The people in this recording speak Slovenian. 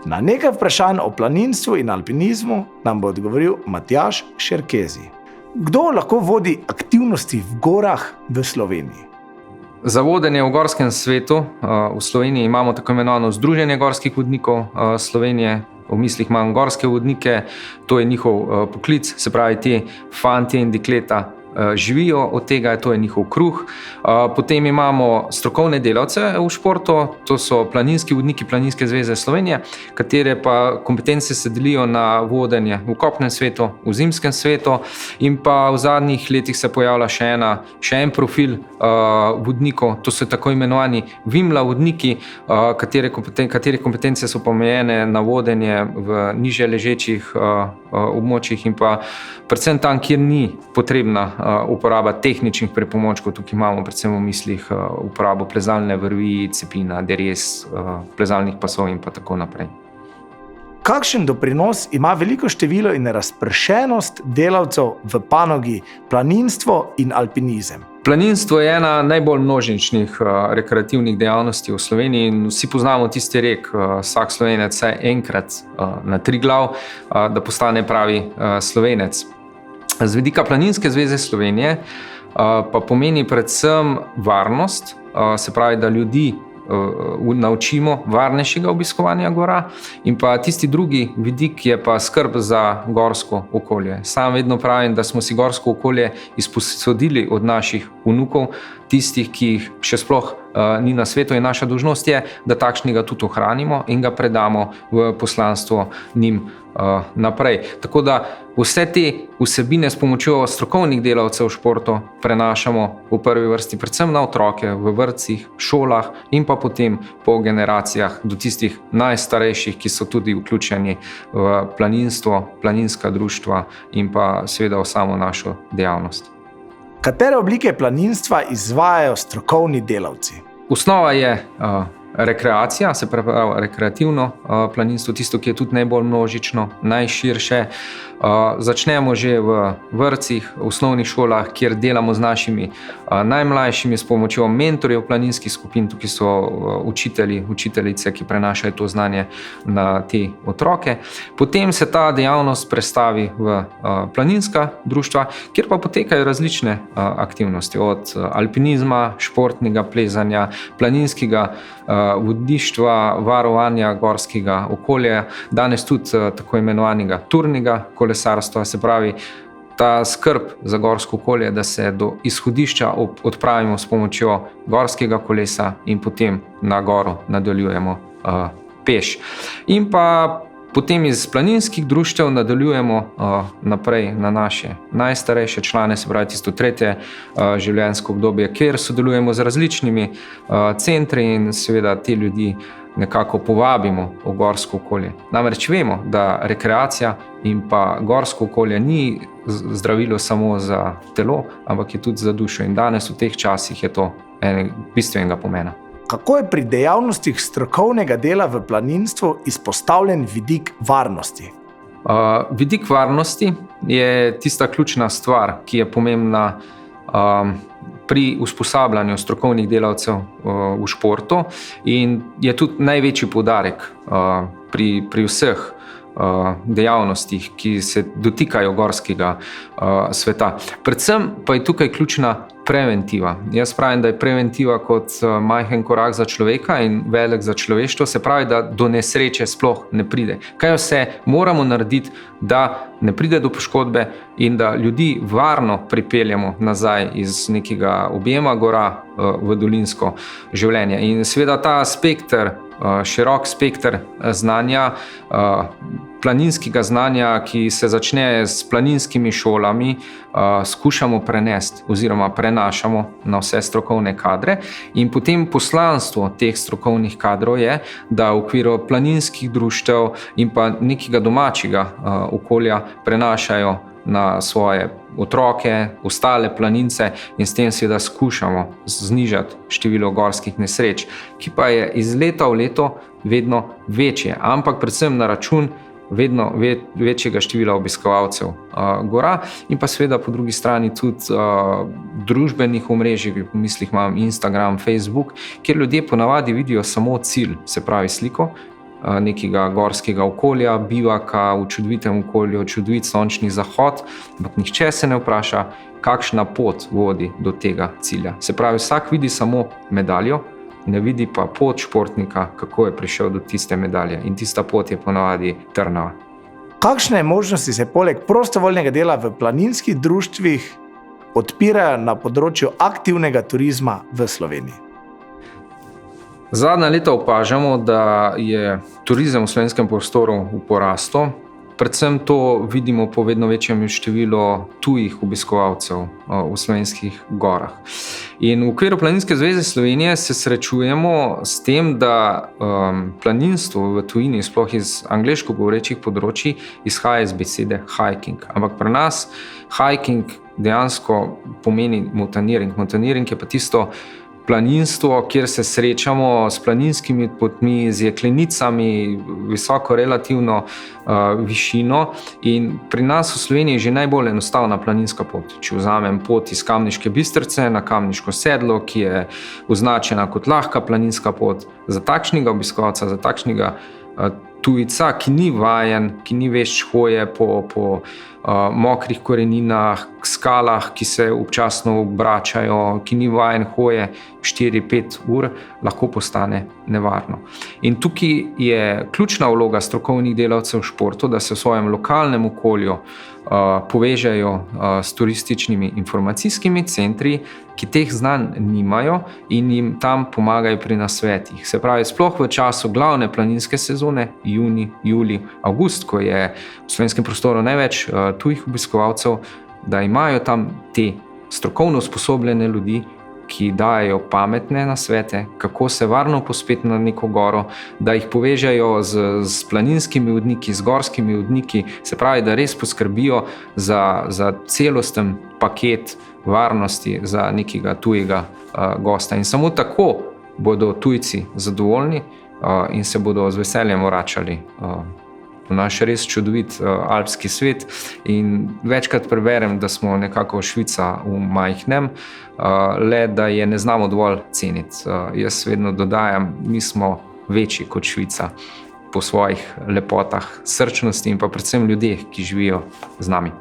Na nekaj vprašanj o planinstvu in alpinizmu nam bo odgovoril Matjaž Šerkezi. Kdo lahko vodi aktivnosti v gorah v Sloveniji? Za vodenje v gorskem svetu v Sloveniji imamo tako imenovano Združenje gorskih vodnikov Slovenije. V mislih imam gorske vodnike, to je njihov poklic, se pravi ti fantje in dekleta živijo od tega, to je njihov kruh. Potem imamo strokovne delavce v športu, to so planinski vodniki Planinske zveze Slovenije, katere pa kompetence se delijo na vodenje v kopnem svetu, v zimskem svetu in pa v zadnjih letih se pojavlja še en profil vodnikov, to so tako imenovani Vimla vodniki, katere kompetence so pomejene na vodenje v nižje ležečih območjih in pa predvsem tam, kjer ni potrebna uporaba tehničnih pripomočkov. Tukaj imamo predvsem v mislih uporabo plezalne vrvi, cepina, derez, plezalnih pasov in pa tako naprej. Kakšen doprinos ima veliko število in razpršenost delavcev v panogi planinstvo in alpinizem? Planinstvo je ena najbolj množičnih rekreativnih dejavnosti v Sloveniji in vsi poznamo tisti rek, vsak Slovenec vsaj enkrat na Triglav, da postane pravi Slovenec. Z vidika Planinske zveze Slovenije pa pomeni predvsem varnost, se pravi, da ljudi naučimo varnejšega obiskovanja gora in pa tisti drugi vidik je pa skrb za gorsko okolje. Sam vedno pravim, da smo si gorsko okolje izposodili od naših vnukov, tistih, ki jih še sploh ni na svetu in naša dolžnost je, da takšnega tudi ohranimo in ga predamo v poslanstvo njim naprej. Tako da vse te vsebine s pomočjo strokovnih delavcev v športu prenašamo v prvi vrsti predvsem na otroke v vrtcih, šolah in pa potem po generacijah do tistih najstarejših, ki so tudi vključeni v planinstvo, planinska društva in pa seveda v samo našo dejavnost. Katere oblike planinstva izvajajo strokovni delavci? Osnova je rekreacija, se pravi rekreativno planinstvo, tisto, ki je tudi najbolj množično, najširše. Začnemo že v vrtcih, v osnovnih šolah, kjer delamo z našimi najmlajšimi s pomočjo mentorjev planinskih skupin, tukaj so učitelji, učiteljice, ki prenašajo to znanje na te otroke. Potem se ta dejavnost prestavi v planinska društva, kjer pa potekajo različne aktivnosti, od alpinizma, športnega plezanja, planinskega vodništva, varovanja gorskega okolja, danes tudi tako imenovanega turnega kolesarstva, se pravi ta skrb za gorsko okolje, da se do izhodišča odpravimo s pomočjo gorskega kolesa in potem na goro nadaljujemo peš. In pa potem iz planinskih društev nadaljujemo naprej na naše najstarejše člane, se pravi tisto tretje življenjsko obdobje, kjer sodelujemo z različnimi centri in seveda te ljudi nekako povabimo v gorsko okolje. Namreč vemo, da rekreacija in pa gorsko okolje ni zdravilo samo za telo, ampak je tudi za dušo in danes v teh časih je to bistvenega pomena. Kako je pri dejavnostih strokovnega dela v planinstvu izpostavljen vidik varnosti? Vidik varnosti je tista ključna stvar, ki je pomembna pri usposabljanju strokovnih delavcev v športu in je tudi največji poudarek pri vseh dejavnostih, ki se dotikajo gorskega sveta. Predvsem pa je tukaj ključna preventiva. Jaz pravim, da je preventiva kot majhen korak za človeka in velik za človeštvo, se pravi, da do nesreče sploh ne pride. Kaj vse moramo narediti, da ne pride do poškodbe in da ljudi varno pripeljemo nazaj iz nekega objema gora v dolinsko življenje. In seveda ta spekter, širok spekter znanja, planinskega znanja, ki se začne s planinskimi šolami, skušamo prenesti oziroma prenašamo na vse strokovne kadre in potem poslanstvo teh strokovnih kadrov je, da v okviru planinskih društev in pa nekega domačega okolja prenašajo na svoje otroke, ostale planince in s tem seveda skušamo znižati število gorskih nesreč, ki pa je iz leta v leto vedno večje, ampak predvsem na račun vedno večjega števila obiskovalcev gora in pa seveda po drugi strani tudi družbenih omrežij, v mislih imam Instagram, Facebook, kjer ljudje ponavadi vidijo samo cilj, se pravi sliko, nekega gorskega okolja, bivaka v čudovitem okolju, čudovit sončni zahod, ampak nihče se ne vpraša, kakšna pot vodi do tega cilja. Se pravi, vsak vidi samo medaljo, ne vidi pa pot športnika, kako je prišel do tiste medalje, in tista pot je ponavadi trnava. Kakšne možnosti se poleg prostovoljnega dela v planinskih društvih odpirajo na področju aktivnega turizma v Sloveniji? Zadnja leta opažamo, da je turizem v slovenskem prostoru v porastu. Predvsem to vidimo po vedno večjem številu tujih obiskovalcev v slovenskih gorah. In v okviru Planinske zveze Slovenije se srečujemo s tem, da planinstvo v tujini, sploh iz angleško govorečih področij, izhaja iz besede hiking. Ampak pri nas hiking dejansko pomeni montaniring. Montaniring je pa tisto planinstvo, kjer se srečamo s planinskimi potmi, z jeklenicami, visoko relativno višino, in pri nas v Sloveniji je že najbolj enostavna planinska pot. Če vzamem pot iz Kamniške Bistrice na Kamniško sedlo, ki je označena kot lahka planinska pot, za takšnega obiskovalca, za takšnega tujca, ki ni vajen, ki ni vešč hoje po mokrih koreninah, skalah, ki se občasno obračajo, ki ni vajen hoje 4-5 ur, lahko postane nevarno. In tukaj je ključna vloga strokovnih delavcev v športu, da se v svojem lokalnem okolju povežejo s turističnimi informacijskimi centri, ki teh znanj nimajo, in jim tam pomagajo pri nasvetih. Se pravi, sploh v času glavne planinske sezone, junij, julij, avgust, ko je v slovenskem prostoru največ tujih obiskovalcev, da imajo tam te strokovno usposobljene ljudi, ki dajo pametne nasvete, kako se varno pospeti na neko goro, da jih povežajo z planinskimi vodniki, z gorskimi vodniki, se pravi, da res poskrbijo za celosten paket varnosti za nekega tujega gosta. In samo tako bodo tujci zadovoljni in se bodo z veseljem vračali v naš res čudovit alpski svet. In večkrat preberem, da smo nekako Švica v majhnem, le da je ne znamo dovolj ceniti. Jaz vedno dodajam, mi smo večji kot Švica po svojih lepotah, srčnosti in pa predvsem ljudeh, ki živijo z nami.